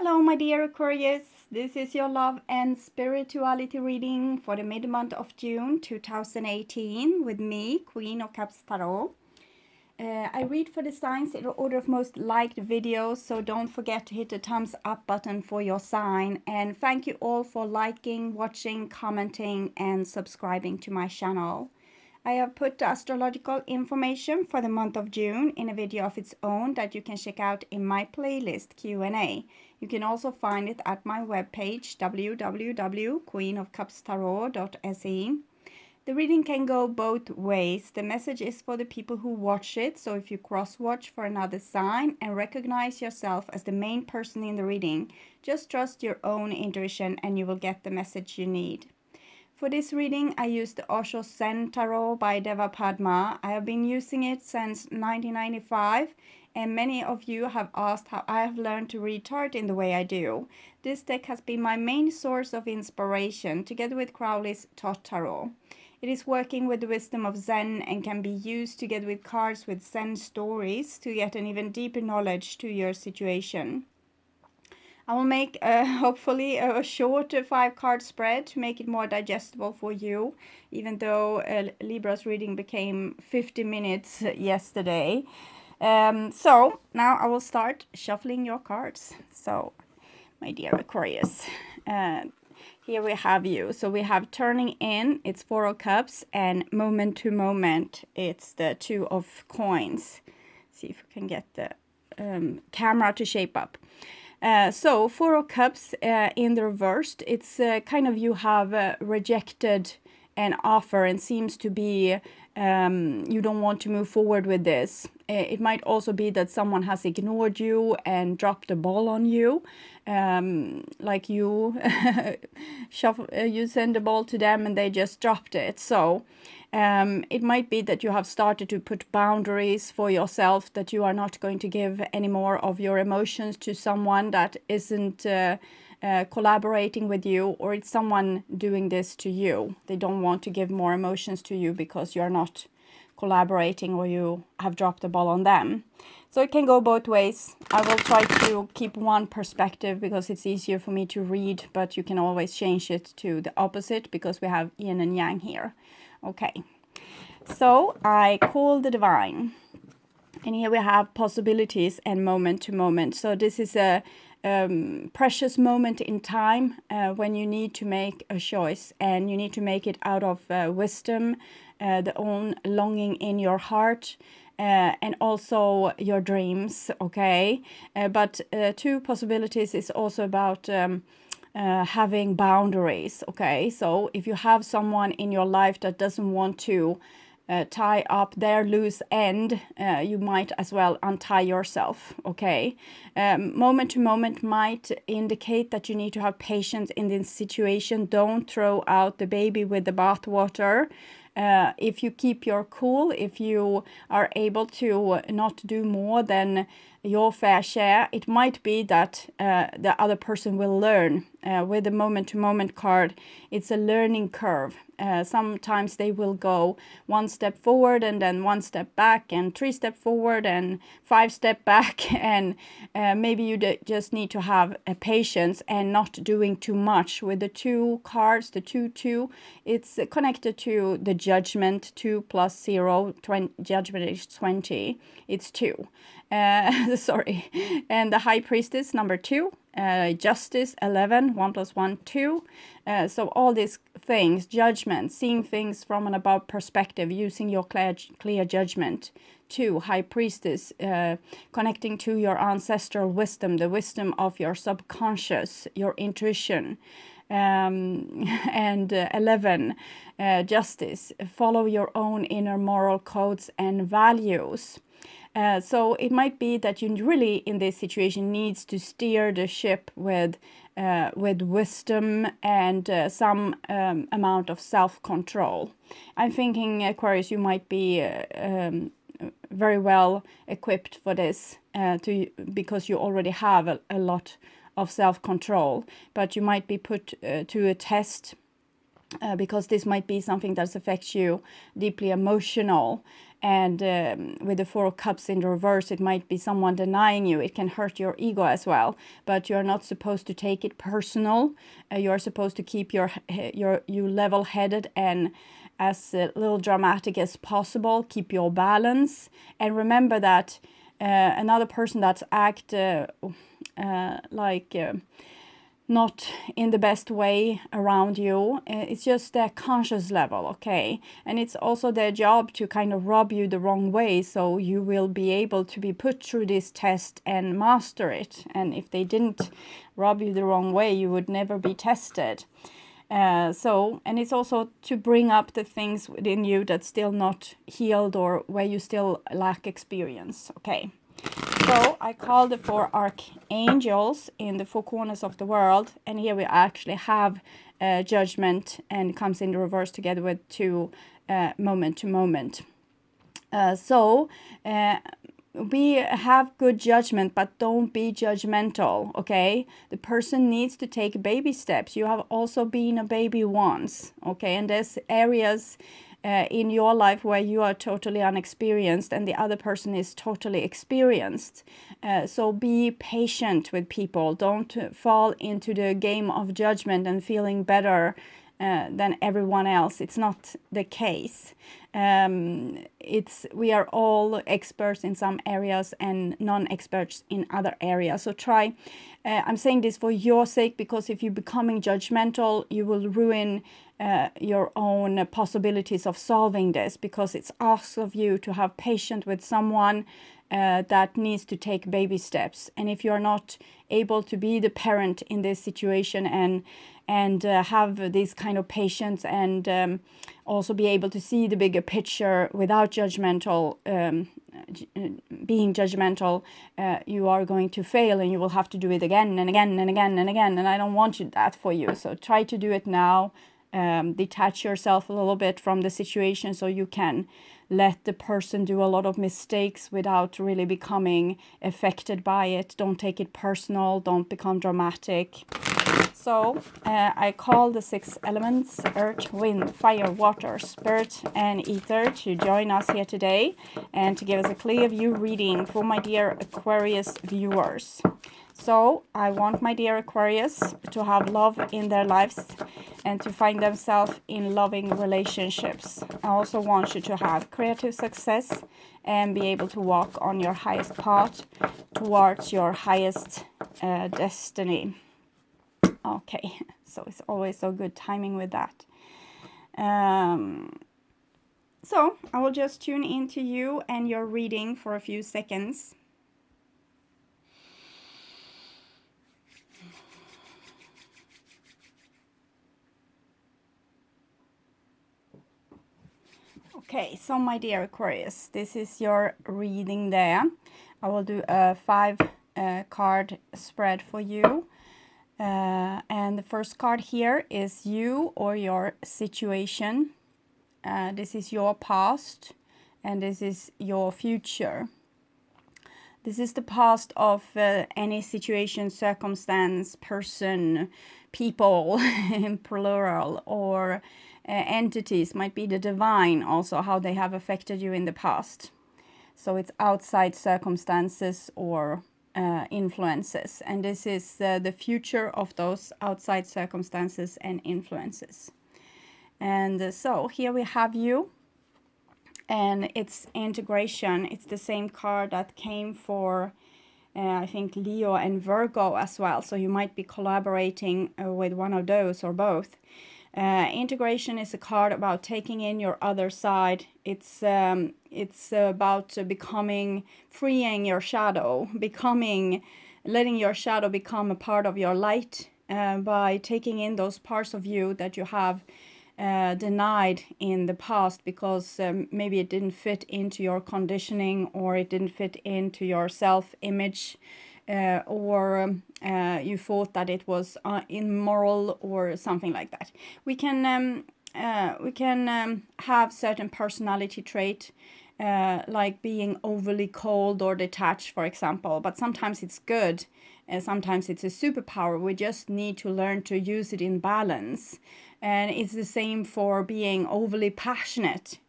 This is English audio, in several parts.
Hello, my dear Aquarius. This is your love and spirituality reading for the mid-month of June 2018 with me, Queen of Cups Tarot. I read for the signs in order of most liked videos, so don't forget to hit the thumbs up button for your sign. And thank you all for liking, watching, commenting, and subscribing to my channel. I have put the astrological information for the month of June in a video of its own that you can check out in my playlist Q&A. You can also find it at my webpage www.queenofcupstarot.se. The reading can go both ways. The message is for the people who watch it, so if you cross-watch for another sign and recognize yourself as the main person in the reading, just trust your own intuition and you will get the message you need. For this reading, I used the Osho Zen Tarot by Deva Padma. I have been using it since 1995, and many of you have asked how I have learned to read tarot in the way I do. This deck has been my main source of inspiration, together with Crowley's Tot Tarot. It is working with the wisdom of Zen and can be used together with cards with Zen stories to get an even deeper knowledge to your situation. I will make hopefully a short 5-card spread to make it more digestible for you, even though Libra's reading became 50 minutes yesterday. So now I will start shuffling your cards. So, my dear Aquarius, here we have you. So we have turning in, it's 4 of Cups, and moment to moment, it's the 2 of Coins. See if we can get the camera to shape up. So 4 of Cups in the reversed, it's kind of you have rejected an offer and seems to be you don't want to move forward with this. It might also be that someone has ignored you and dropped the ball on you, like you you send the ball to them and they just dropped it. So it might be that you have started to put boundaries for yourself, that you are not going to give any more of your emotions to someone that isn't collaborating with you, or it's someone doing this to you. They don't want to give more emotions to you because you're not collaborating or you have dropped the ball on them. So it can go both ways. I will try to keep one perspective because it's easier for me to read, but you can always change it to the opposite because we have yin and yang here. Okay, so I call the divine, and here we have possibilities and moment to moment. So this is a precious moment in time when you need to make a choice, and you need to make it out of wisdom, the own longing in your heart, and also your dreams, okay? But 2 possibilities is also about having boundaries, okay? So if you have someone in your life that doesn't want to tie up their loose end, you might as well untie yourself, okay? Moment to moment might indicate that you need to have patience in this situation. Don't throw out the baby with the bathwater. If you keep your cool, if you are able to not do more than your fair share, it might be that the other person will learn. With the moment-to-moment card, it's a learning curve. Sometimes they will go 1 step forward and then 1 step back and 3 step forward and 5 step back, and maybe you just need to have patience and not doing too much. With the 2 cards, the 2-2, it's connected to the judgment. 2 plus 0, judgment is 20. It's 2. Sorry. And the High Priestess, number 2. Justice, 11, 1 plus 1, 2. So all these things, judgment, seeing things from an above perspective, using your clear judgment. 2, High Priestess, connecting to your ancestral wisdom, the wisdom of your subconscious, your intuition. And 11, Justice, follow your own inner moral codes and values. So it might be that you really, in this situation, needs to steer the ship with wisdom and some amount of self-control. I'm thinking, Aquarius, you might be very well equipped for this because you already have a lot of self-control, but you might be put to a test because this might be something that affects you deeply emotional. And with the Four of Cups in the reverse, it might be someone denying you. It can hurt your ego as well, but you're not supposed to take it personal. You're supposed to keep you level-headed and as little dramatic as possible. Keep your balance, and remember that another person that's not in the best way around you. It's just their conscious level, okay? And it's also their job to kind of rub you the wrong way, so you will be able to be put through this test and master it. And if they didn't rub you the wrong way, you would never be tested. And it's also to bring up the things within you that's still not healed or where you still lack experience, okay? So I call the four archangels in the four corners of the world, and here we actually have judgment, and comes in the reverse together with two moment to moment. We have good judgment, but don't be judgmental, okay? The person needs to take baby steps. You have also been a baby once, okay? And there's areas in your life where you are totally unexperienced and the other person is totally experienced. So be patient with people. Don't fall into the game of judgment and feeling better than everyone else. It's not the case. We are all experts in some areas and non-experts in other areas. So try, I'm saying this for your sake, because if you're becoming judgmental, you will ruin your own possibilities of solving this, because it's asked of you to have patience with someone that needs to take baby steps. And if you're not able to be the parent in this situation and have this kind of patience and also be able to see the bigger picture without judgmental, being judgmental, you are going to fail, and you will have to do it again and again and again and again. And I don't want that for you. So try to do it now. Detach yourself a little bit from the situation so you can let the person do a lot of mistakes without really becoming affected by it. Don't take it personal. Don't become dramatic. So I call the 6 elements, earth, wind, fire, water, spirit, and ether, to join us here today and to give us a clear view reading for my dear Aquarius viewers. So I want my dear Aquarius to have love in their lives and to find themselves in loving relationships. I also want you to have creative success and be able to walk on your highest path towards your highest destiny. Okay, so it's always so good timing with that. So I will just tune into you and your reading for a few seconds. Okay, so my dear Aquarius, this is your reading there. I will do a 5 card spread for you. And the first card here is you or your situation. This is your past and this is your future. This is the past of any situation, circumstance, person, people in plural, or entities. Might be the divine also, how they have affected you in the past. So it's outside circumstances or influences, and this is the future of those outside circumstances and influences. And so here we have you, and it's integration. It's the same card that came for I think Leo and Virgo as well, so you might be collaborating with one of those or both. Integration is a card about taking in your other side. It's about becoming, freeing your shadow, letting your shadow become a part of your light by taking in those parts of you that you have denied in the past because maybe it didn't fit into your conditioning, or it didn't fit into your self-image, or you thought that it was immoral or something like that. We can have certain personality trait like being overly cold or detached, for example. But sometimes it's good, and sometimes it's a superpower. We just need to learn to use it in balance. And it's the same for being overly passionate.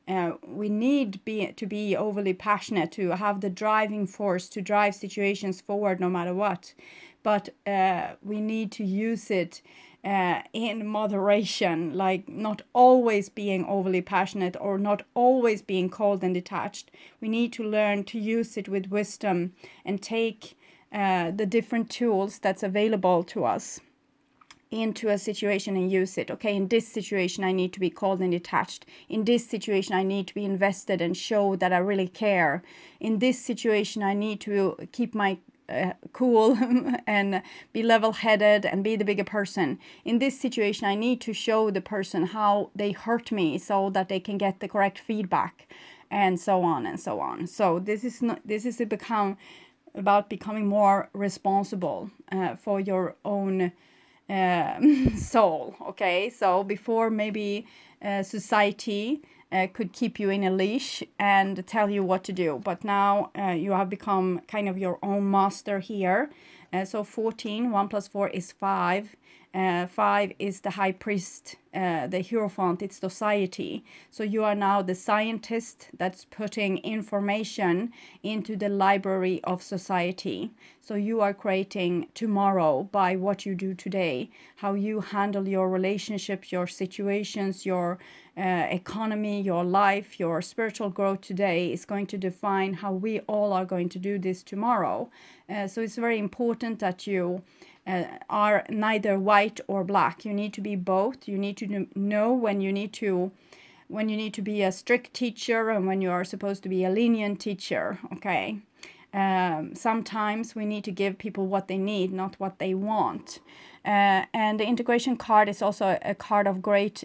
We need to be overly passionate, to have the driving force to drive situations forward no matter what. But we need to use it in moderation, like not always being overly passionate or not always being cold and detached. We need to learn to use it with wisdom and take the different tools that's available to us into a situation and use it. Okay, in this situation I need to be cold and detached. In this situation I need to be invested and show that I really care. In this situation I need to keep my cool and be level-headed and be the bigger person. In this situation I need to show the person how they hurt me so that they can get the correct feedback, and so on and so on. So this is about becoming more responsible for your own soul. Okay, so before maybe society could keep you in a leash and tell you what to do, but now you have become kind of your own master here. So 14, 1 plus 4 is 5. 5 is the high priest, the Hierophant, it's society. So you are now the scientist that's putting information into the library of society. So you are creating tomorrow by what you do today, how you handle your relationships, your situations, your economy, your life, your spiritual growth today is going to define how we all are going to do this tomorrow. So it's very important that you are neither white or black. You need to be both. You need to know when you need to be a strict teacher and when you are supposed to be a lenient teacher. Okay. Sometimes we need to give people what they need, not what they want. And the integration card is also a card of great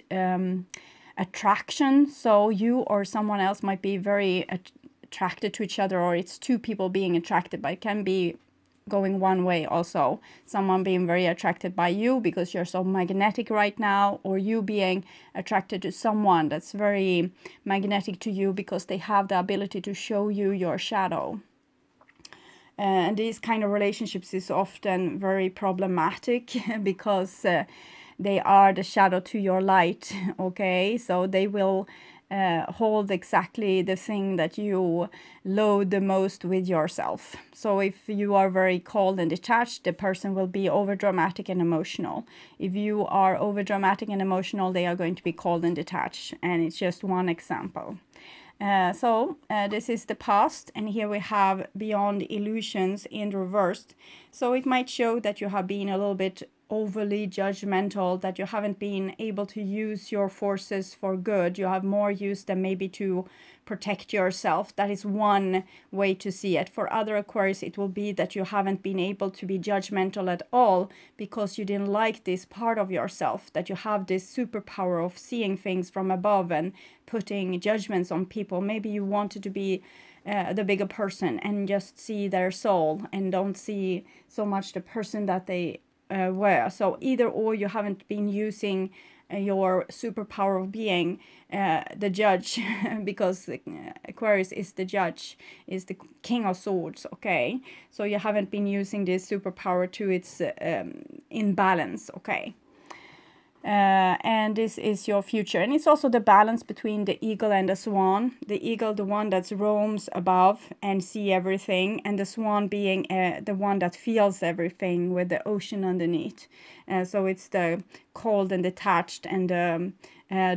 attraction. So you or someone else might be very attracted to each other, or it's two people being attracted, but it can be going one way also. Someone being very attracted by you because you're so magnetic right now, or you being attracted to someone that's very magnetic to you because they have the ability to show you your shadow. And these kind of relationships is often very problematic because they are the shadow to your light. Okay, so they will hold exactly the thing that you loathe the most with yourself. So if you are very cold and detached, the person will be over dramatic and emotional. If you are over dramatic and emotional, they are going to be cold and detached. And it's just one example. So this is the past, and here we have beyond illusions in reversed. So it might show that you have been a little bit overly judgmental, that you haven't been able to use your forces for good. You have more used them maybe to protect yourself. That is one way to see it. For other Aquarius, it will be that you haven't been able to be judgmental at all because you didn't like this part of yourself, that you have this superpower of seeing things from above and putting judgments on people. Maybe you wanted to be the bigger person and just see their soul and don't see so much the person that they were. So either or, you haven't been using your superpower of being the judge because Aquarius is the judge, is the king of swords. Okay, so you haven't been using this superpower to its imbalance. Okay. And this is your future, and it's also the balance between the eagle and the swan. The eagle, the one that roams above and see everything, and the swan being the one that feels everything with the ocean underneath. So it's the cold and detached and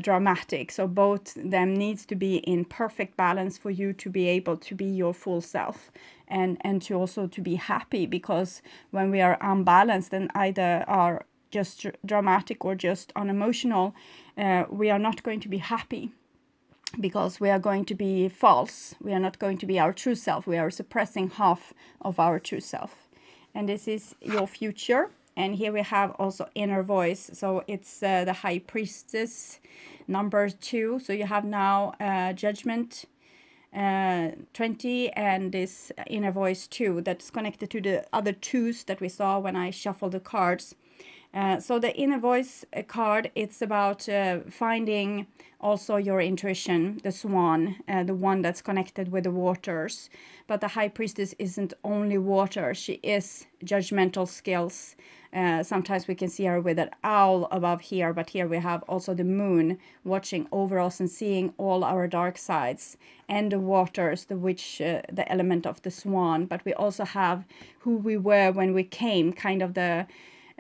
dramatic. So both them needs to be in perfect balance for you to be able to be your full self, and to also to be happy, because when we are unbalanced and either are just dramatic or just unemotional, we are not going to be happy, because we are going to be false. We are not going to be our true self. We are suppressing half of our true self. And this is your future. And here we have also inner voice. So it's the high priestess, number 2. So you have now judgment 20 and this inner voice 2 that's connected to the other 2s that we saw when I shuffled the cards. So the inner voice card, it's about finding also your intuition, the swan, the one that's connected with the waters. But the high priestess isn't only water, she is judgmental skills. Sometimes we can see her with an owl above here, but here we have also the moon watching over us and seeing all our dark sides, and the waters, the witch, the element of the swan. But we also have who we were when we came, kind of the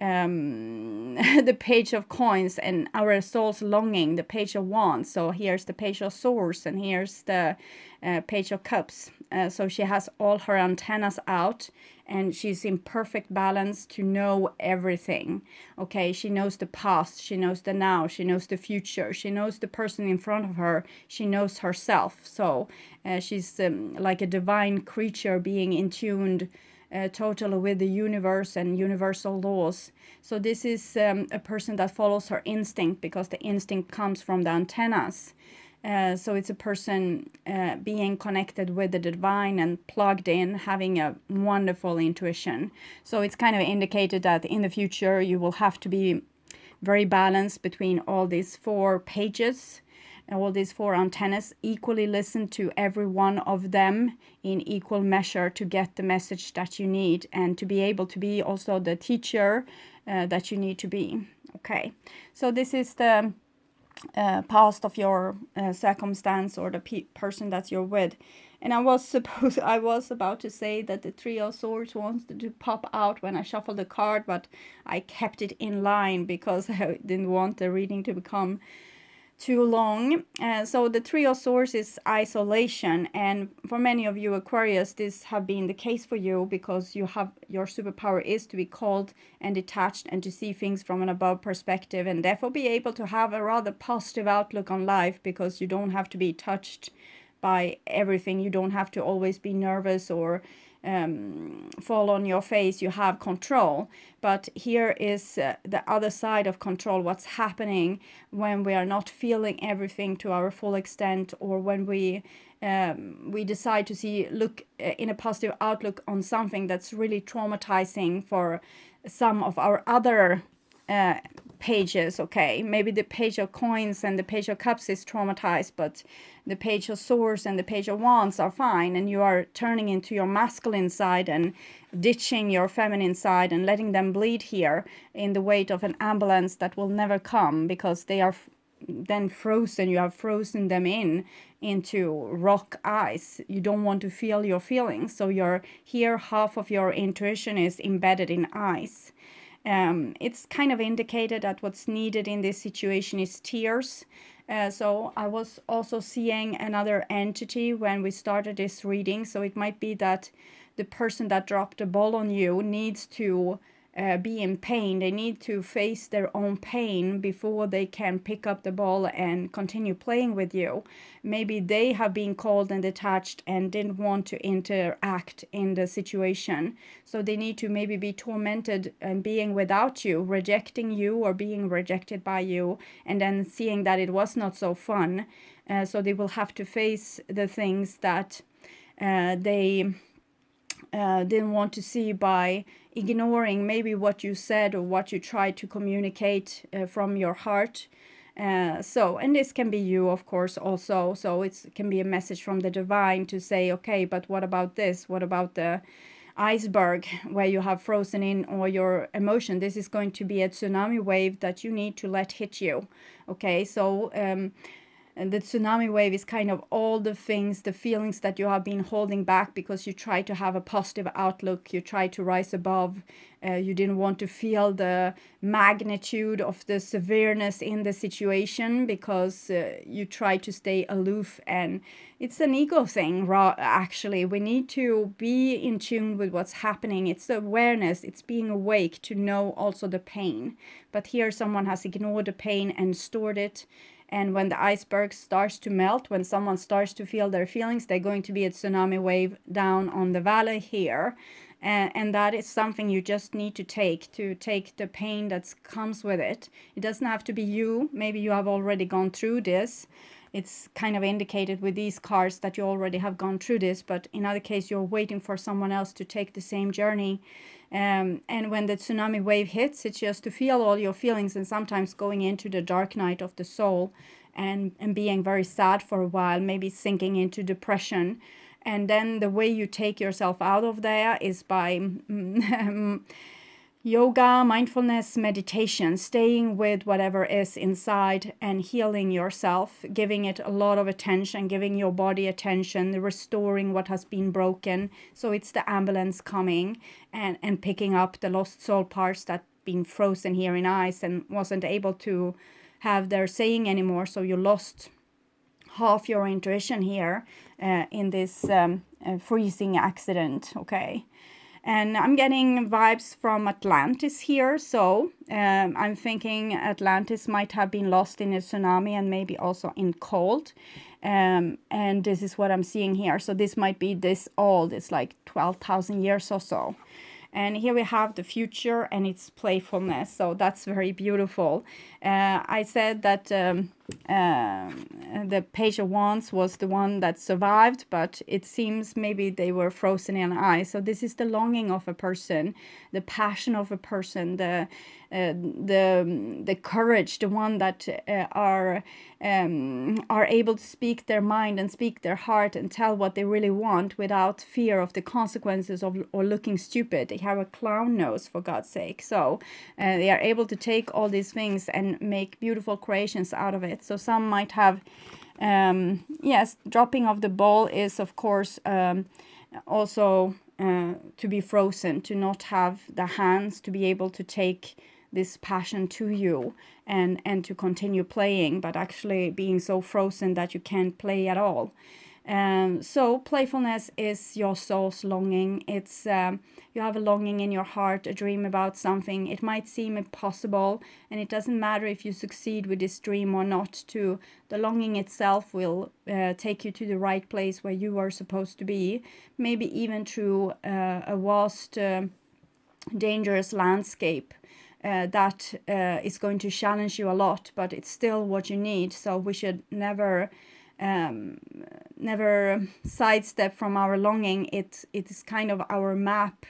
the page of coins and our soul's longing, the page of wands. So here's the page of swords, and here's the page of cups. So she has all her antennas out, and she's in perfect balance to know everything. Okay, she knows the past, she knows the now, she knows the future, she knows the person in front of her, she knows herself. So she's like a divine creature, being in tuned totally with the universe and universal laws. So this is a person that follows her instinct, because the instinct comes from the antennas. So it's a person being connected with the divine and plugged in, having a wonderful intuition. So it's kind of indicated that in the future you will have to be very balanced between all these 4 pages, all these 4 antennas, equally listen to every one of them in equal measure to get the message that you need, and to be able to be also the teacher that you need to be. Okay, so this is the past of your circumstance, or the person that you're with. And I was about to say that the 3 of Swords wants to pop out when I shuffled the card, but I kept it in line because I didn't want the reading to become too long. So the 3 of Swords is isolation, and for many of you Aquarius, this have been the case for you, because you have, your superpower is to be cold and detached and to see things from an above perspective, and therefore be able to have a rather positive outlook on life, because you don't have to be touched by everything. You don't have to always be nervous or fall on your face. You have control. But here is the other side of control, what's happening when we are not feeling everything to our full extent, or when we decide to look in a positive outlook on something that's really traumatizing for some of our other pages. Okay, maybe the page of coins and the page of cups is traumatized, but the page of swords and the page of wands are fine, and you are turning into your masculine side and ditching your feminine side and letting them bleed here in the weight of an ambulance that will never come, because they are then frozen. You have frozen them into rock ice. You don't want to feel your feelings, so you're here, half of your intuition is embedded in ice. It's kind of indicated that what's needed in this situation is tears. So I was also seeing another entity when we started this reading. So it might be that the person that dropped the ball on you needs to be in pain. They need to face their own pain before they can pick up the ball and continue playing with you. Maybe they have been cold and detached and didn't want to interact in the situation. So they need to maybe be tormented and being without you, rejecting you or being rejected by you, and then seeing that it was not so fun. So they will have to face the things that they didn't want to see by ignoring maybe what you said or what you tried to communicate from your heart. And this can be you, of course, also. So it can be a message from the divine to say, okay, but what about this? What about the iceberg where you have frozen in all your emotion? This is going to be a tsunami wave that you need to let hit you. Okay, so and the tsunami wave is kind of all the things, the feelings that you have been holding back because you try to have a positive outlook. You try to rise above. You didn't want to feel the magnitude of the severeness in the situation because you try to stay aloof. And it's an ego thing, actually. We need to be in tune with what's happening. It's the awareness. It's being awake to know also the pain. But here someone has ignored the pain and stored it. And when the iceberg starts to melt, when someone starts to feel their feelings, they're going to be a tsunami wave down on the valley here. And that is something you just need to take the pain that comes with it. It doesn't have to be you. Maybe you have already gone through this. it's kind of indicated with these cards that you already have gone through this, but in other case you're waiting for someone else to take the same journey. And when the tsunami wave hits, it's just to feel all your feelings, and sometimes going into the dark night of the soul and being very sad for a while, maybe sinking into depression. And then the way you take yourself out of there is by yoga, mindfulness, meditation, staying with whatever is inside and healing yourself, giving it a lot of attention, giving your body attention, restoring what has been broken. So it's the ambulance coming and picking up the lost soul parts that been frozen here in ice and wasn't able to have their saying anymore. So you lost half your intuition here in this freezing accident, okay? And I'm getting vibes from Atlantis here, so I'm thinking Atlantis might have been lost in a tsunami and maybe also in cold. And this is what I'm seeing here. So this might be this old, it's like 12,000 years or so. And here we have the future and its playfulness. So that's very beautiful. I said that the Page of Wands was the one that survived, but it seems maybe they were frozen in ice. So this is the longing of a person, the passion of a person, the courage, the one that are able to speak their mind and speak their heart and tell what they really want without fear of the consequences of or looking stupid. They have a clown nose, for God's sake. So they are able to take all these things and make beautiful creations out of it. So some might have, yes, dropping of the ball is of course also to be frozen, to not have the hands to be able to take this passion to you and to continue playing, but actually being so frozen that you can't play at all. So playfulness is your soul's longing. It's you have a longing in your heart, a dream about something. It might seem impossible, and it doesn't matter if you succeed with this dream or not. To the longing itself will take you to the right place where you are supposed to be, maybe even through a vast dangerous landscape that is going to challenge you a lot, but it's still what you need. So we should never sidestep from our longing. It is kind of our map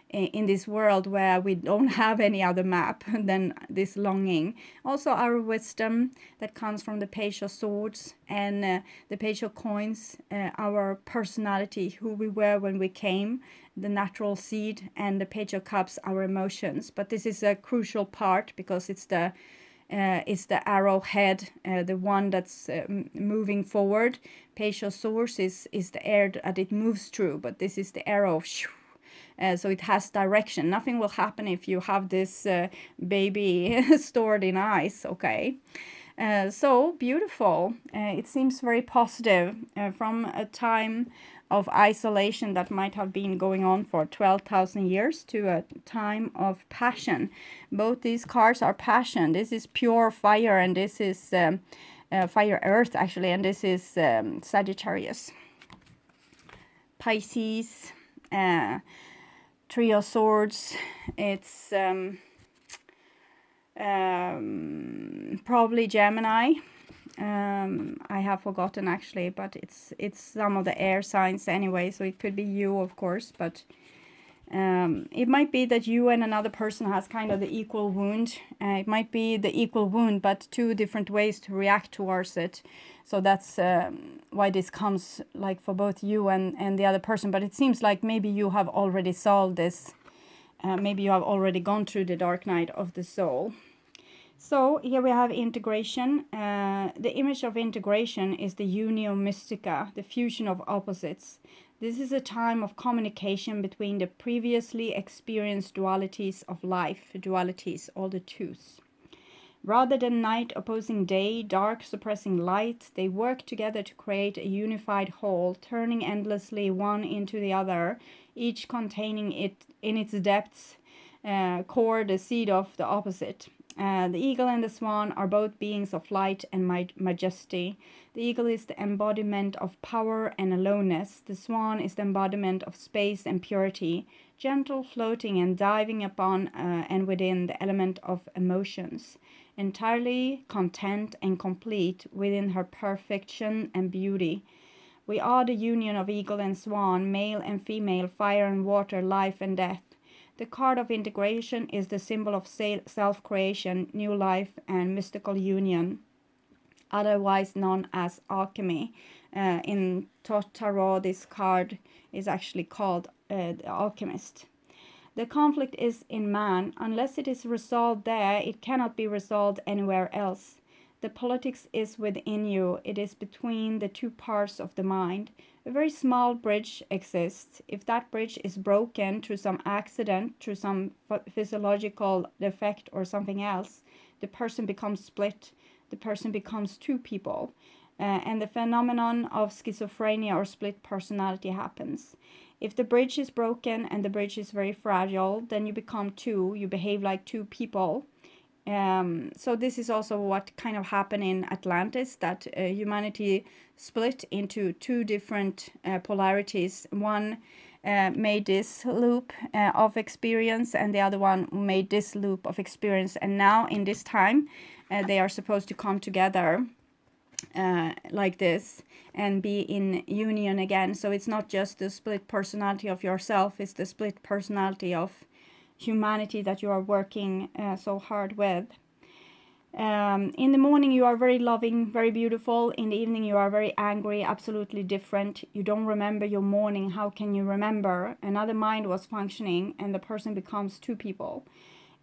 in this world where we don't have any other map than this longing. Also our wisdom that comes from the Page of Swords and the Page of Coins, our personality, who we were when we came, the natural seed, and the Page of Cups, our emotions. But this is a crucial part because it's the arrowhead, the one that's moving forward. Page of Swords is the air that it moves through, but this is the arrow. So it has direction. Nothing will happen if you have this baby stored in ice, okay? So beautiful. It seems very positive from a time of isolation that might have been going on for 12,000 years to a time of passion. Both these cards are passion. This is pure fire, and this is fire earth actually, and this is Sagittarius. Pisces, Three of Swords, it's probably Gemini. I have forgotten actually, but it's some of the air signs anyway, so it could be you, of course, but it might be that you and another person has kind of the equal wound. It might be the equal wound, but two different ways to react towards it. So that's why this comes like for both you and the other person. But it seems like maybe you have already solved this. Maybe you have already gone through the dark night of the soul. So here we have integration. The image of integration is the unio mystica, the fusion of opposites. This is a time of communication between the previously experienced dualities of life, dualities, all the twos. Rather than night opposing day, dark suppressing light, they work together to create a unified whole, turning endlessly one into the other, each containing it in its depths, core the seed of the opposite. The eagle and the swan are both beings of light and majesty. The eagle is the embodiment of power and aloneness. The swan is the embodiment of space and purity, gentle, floating, and diving upon and within the element of emotions. entirely content and complete within her perfection and beauty. We are the union of eagle and swan, male and female, fire and water, life and death. The card of integration is the symbol of self-creation, new life, and mystical union, otherwise known as alchemy. In Tarot, this card is actually called the Alchemist. The conflict is in man. Unless it is resolved there, it cannot be resolved anywhere else. The politics is within you. It is between the two parts of the mind. A very small bridge exists. If that bridge is broken through some accident, through some physiological defect or something else, the person becomes split. The person becomes two people. And the phenomenon of schizophrenia or split personality happens. If the bridge is broken and the bridge is very fragile, then you become two. You behave like two people. So this is also what kind of happened in Atlantis, that humanity split into two different polarities. One made this loop of experience, and the other one made this loop of experience. And now in this time, they are supposed to come together like this and be in union again. So it's not just the split personality of yourself, it's the split personality of humanity that you are working so hard with. In the morning you are very loving, very beautiful. In the evening you are very angry, absolutely different. You don't remember your morning. How can you remember? Another mind was functioning and the person becomes two people.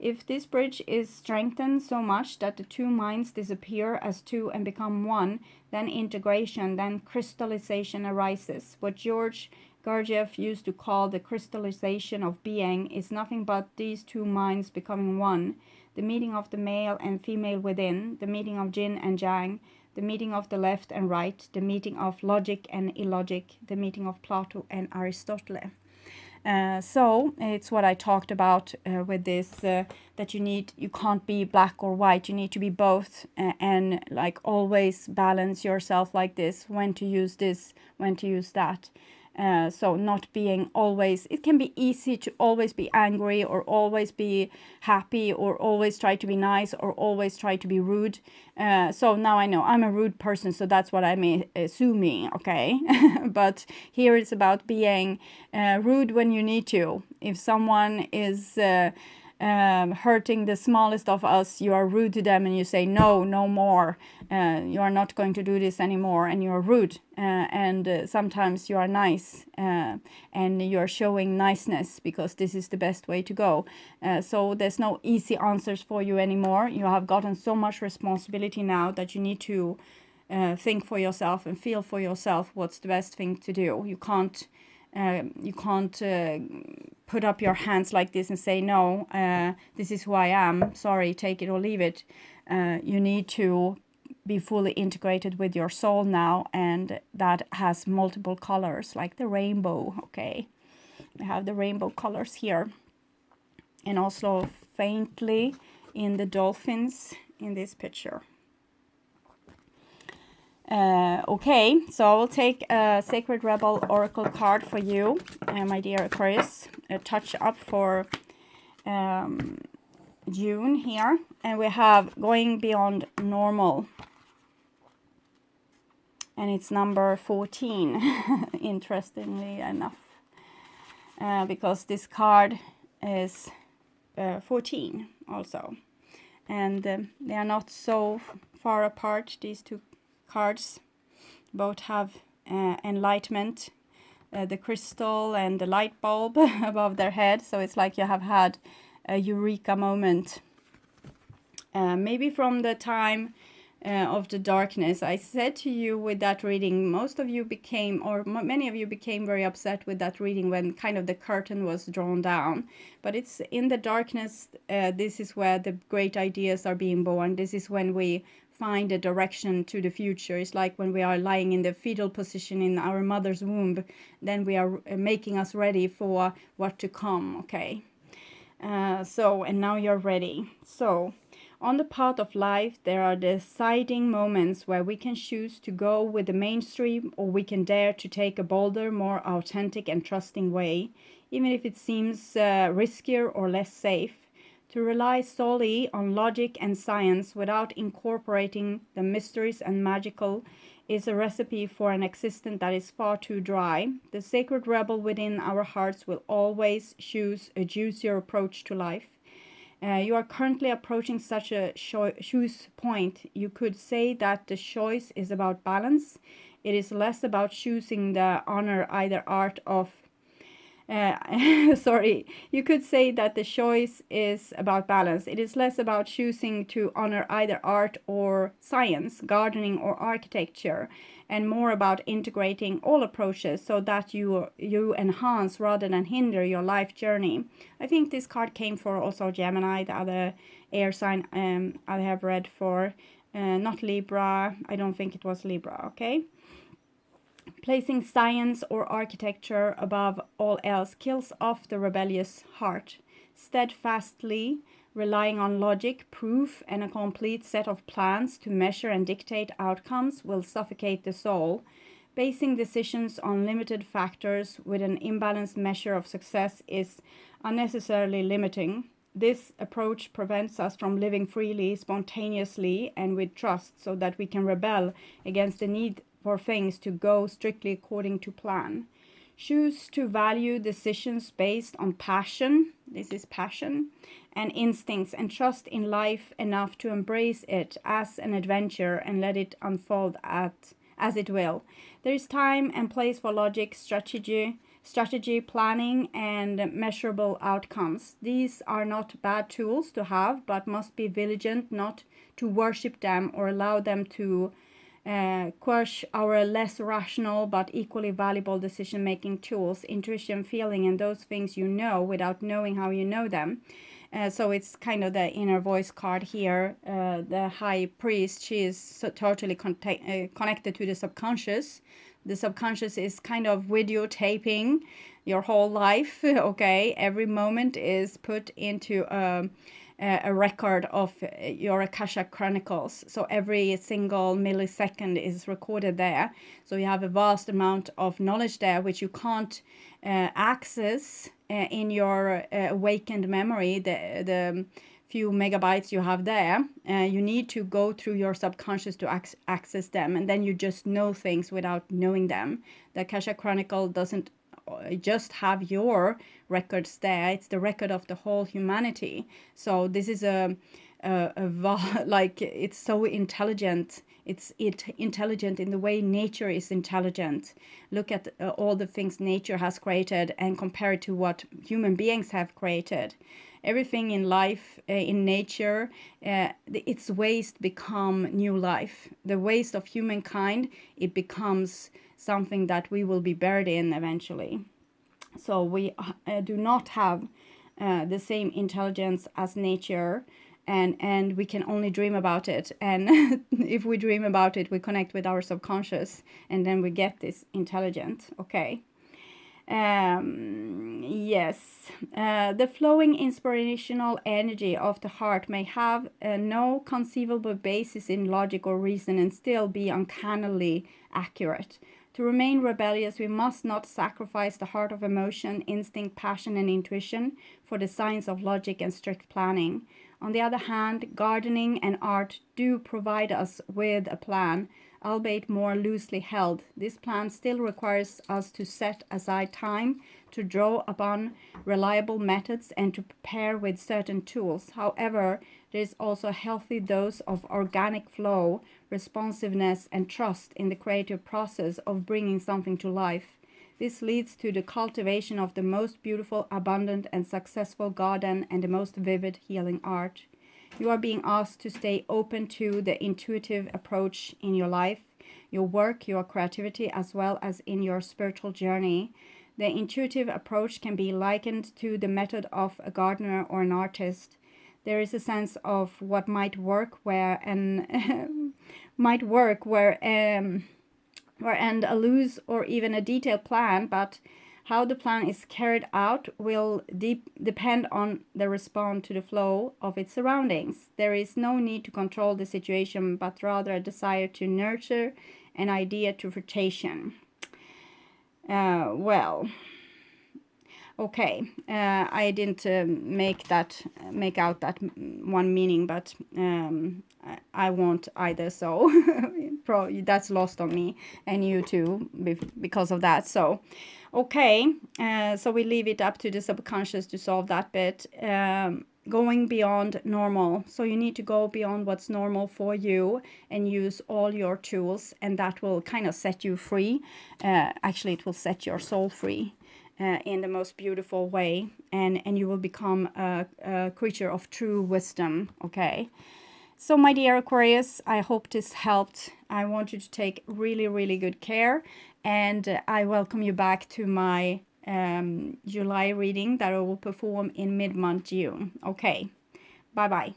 If this bridge is strengthened so much that the two minds disappear as two and become one, then integration, then crystallization arises. What George Gurdjieff used to call the crystallization of being is nothing but these two minds becoming one. The meeting of the male and female within, the meeting of yin and yang, the meeting of the left and right, the meeting of logic and illogic, the meeting of Plato and Aristotle. So it's what I talked about with this, that you can't be black or white, you need to be both, and like always balance yourself like this, when to use this, when to use that. So not being always, it can be easy to always be angry or always be happy or always try to be nice or always try to be rude. So now I know I'm a rude person, so that's what I'm assuming, okay? But here it's about being rude when you need to. If someone is hurting the smallest of us, you are rude to them and you say no more, you are not going to do this anymore, and you are rude, and sometimes you are nice, and you are showing niceness because this is the best way to go. So there's no easy answers for you anymore. You have gotten so much responsibility now that you need to think for yourself and feel for yourself what's the best thing to do. You can't put up your hands like this and say, no, this is who I am, sorry, take it or leave it. You need to be fully integrated with your soul now, and that has multiple colors, like the rainbow, okay? We have the rainbow colors here, and also faintly in the dolphins in this picture. Okay, so I will take a Sacred Rebel Oracle card for you, my dear Aquarius, a touch up for June here. And we have Going Beyond Normal. And it's number 14, interestingly enough. Because this card is 14 also. And they are not so far apart, these two cards. Both have enlightenment, the crystal and the light bulb above their head. So it's like you have had a eureka moment. Maybe from the time of the darkness. I said to you with that reading, most of you became, or many of you became very upset with that reading when kind of the curtain was drawn down. But it's in the darkness, this is where the great ideas are being born. This is when we find a direction to the future. It's like when we are lying in the fetal position in our mother's womb, then we are making us ready for what to come, okay? And now you're ready. So, on the path of life, there are deciding moments where we can choose to go with the mainstream, or we can dare to take a bolder, more authentic and trusting way, even if it seems riskier or less safe. To rely solely on logic and science without incorporating the mysteries and magical is a recipe for an existence that is far too dry. The sacred rebel within our hearts will always choose a juicier approach to life. You are currently approaching such a choose point. You could say that the choice is about balance. It is less about choosing the honor either art of sorry, you could say that the choice is about balance. It is less about choosing to honor either art or science, gardening or architecture, and more about integrating all approaches so that you enhance rather than hinder your life journey. I think this card came for also Gemini, the other air sign I have read for, not Libra. I don't think it was Libra, okay? Placing science or architecture above all else kills off the rebellious heart. Steadfastly relying on logic, proof, and a complete set of plans to measure and dictate outcomes will suffocate the soul. Basing decisions on limited factors with an imbalanced measure of success is unnecessarily limiting. This approach prevents us from living freely, spontaneously, and with trust, so that we can rebel against the need for things to go strictly according to plan. Choose to value decisions based on passion, this is passion, and instincts, and trust in life enough to embrace it as an adventure and let it unfold as it will. There is time and place for logic, strategy, planning, and measurable outcomes. These are not bad tools to have, but must be vigilant not to worship them or allow them to quash our less rational but equally valuable decision-making tools, intuition, feeling, and those things you know without knowing how you know them. So it's kind of the inner voice card here. The high priest, she is so totally connected to the subconscious. The subconscious is kind of videotaping your whole life, okay? Every moment is put into a record of your Akasha Chronicles. So every single millisecond is recorded there. So you have a vast amount of knowledge there, which you can't access in your awakened memory, the few megabytes you have there. You need to go through your subconscious to access them, and then you just know things without knowing them. The Akasha Chronicle doesn't just have your records there, it's the record of the whole humanity. So this is like, it's so intelligent. It's intelligent in the way nature is intelligent. Look at all the things nature has created and compare it to what human beings have created. Everything in life, in nature, its waste become new life. The waste of humankind, it becomes something that we will be buried in eventually. So we do not have the same intelligence as nature, and we can only dream about it. And if we dream about it, we connect with our subconscious, and then we get this intelligent, okay? Yes, the flowing inspirational energy of the heart may have no conceivable basis in logic or reason and still be uncannily accurate. To remain rebellious, we must not sacrifice the heart of emotion, instinct, passion, and intuition for the science of logic and strict planning. On the other hand, gardening and art do provide us with a plan, albeit more loosely held. This plan still requires us to set aside time to draw upon reliable methods and to prepare with certain tools. However, there is also a healthy dose of organic flow, responsiveness, and trust in the creative process of bringing something to life. This leads to the cultivation of the most beautiful, abundant, and successful garden and the most vivid healing art. You are being asked to stay open to the intuitive approach in your life, your work, your creativity, as well as in your spiritual journey. The intuitive approach can be likened to the method of a gardener or an artist. There is a sense of what might work where and a loose or even a detailed plan, but how the plan is carried out will depend on the response to the flow of its surroundings. There is no need to control the situation, but rather a desire to nurture an idea to fruition. Okay, I didn't make out that one meaning, but I won't either, so that's lost on me and you too because of that. So okay, so we leave it up to the subconscious to solve that bit. Going beyond normal, so you need to go beyond what's normal for you and use all your tools, and that will kind of set you free. Actually, it will set your soul free. In the most beautiful way, and you will become a creature of true wisdom. Okay, so my dear Aquarius, I hope this helped. I want you to take really, really good care, and I welcome you back to my July reading that I will perform in mid-month June. Okay, bye bye.